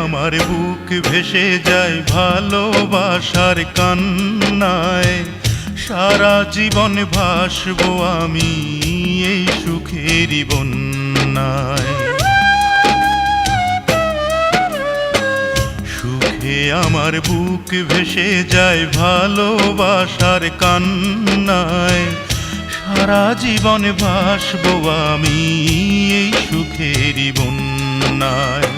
আমার বুক ভেসে যায় ভালোবাসার কান্নায়, সারা জীবন ভাসবো আমি এই সুখেরই বন্যায়। সুখে আমার বুক ভেসে যায় ভালোবাসার কান্নায়, সারা জীবন ভাসবো আমি এই সুখেরই বন্যায়।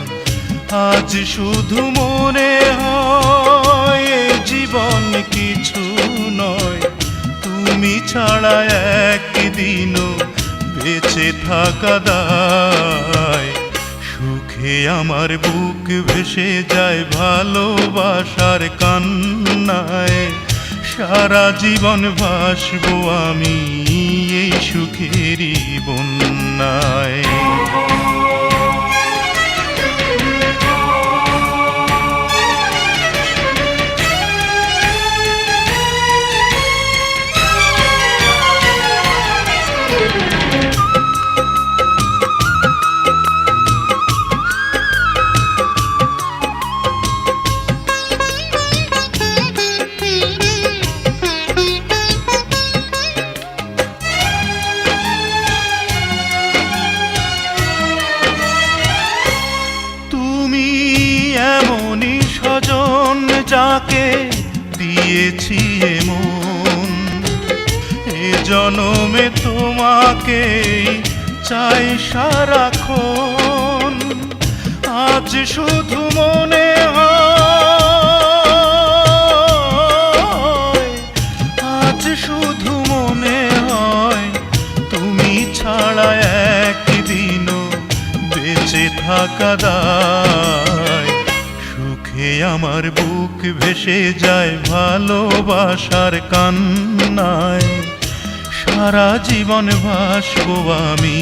আজ শুধু মনে হয় জীবন কিছু নয়, তুমি ছাড়া একদিনও বেঁচে থাকা দায়। সুখে আমার বুক ভেসে যায় ভালোবাসার কান্নায়, সারা জীবন ভাসবো আমি এই সুখেরই বন্যায়। এমনই স্বজন যাকে দিয়েছি এমন, এ জনমে তোমাকে চাই সারাক্ষণ। আজ শুধু মনে হয়, আজ শুধু মনে হয় তুমি ছাড়া একদিনও বেঁচে থাকা দায়। সুখে আমার বুক ভেসে যায় ভালোবাসার কান্নায়, সারা জীবন ভাসবো আমি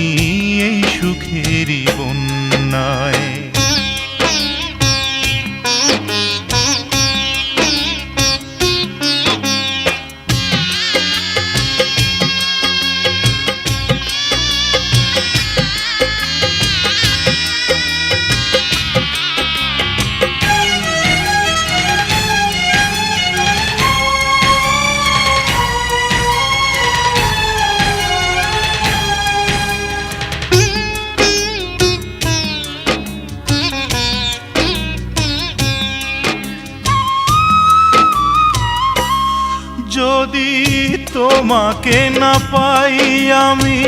এই সুখেরই বন্যায়। যদি তোমাকে না পাই আমি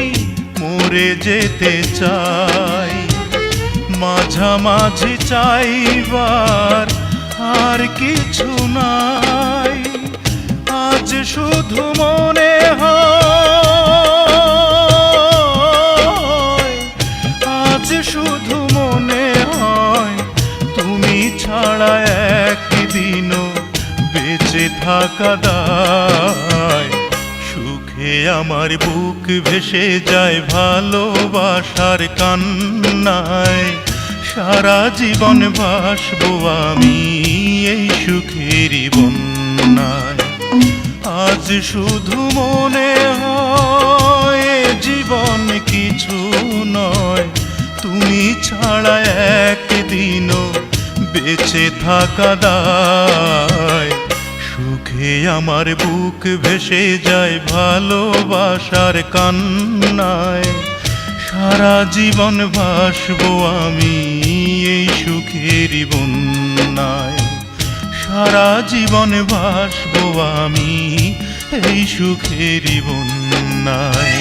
মরে যেতে চাই, মাঝামাঝি চাইবার আর কিছু নাই। আজ শুধু মনে হয়, আজ শুধু মনে হয় তুমি ছাড়া একদিনও বেঁচে থাকা দায়। সুখে আমার বুক ভেসে যায় ভালোবাসার কান্নায়, সারা জীবন ভাসবো আমি এই সুখেরই বন্যায়। আজ শুধু মনে হয় জীবন কিছু নয়, তুমি ছাড়া একদিনও বেঁচে থাকা দায়। সুখে আমার বুক ভেসে যায় ভালোবাসার কান্নায়, সারা জীবন ভাসবো আমি এই সুখেরই বন্যায়। সারা জীবন ভাসবো আমি এই সুখেরই বন্যায়।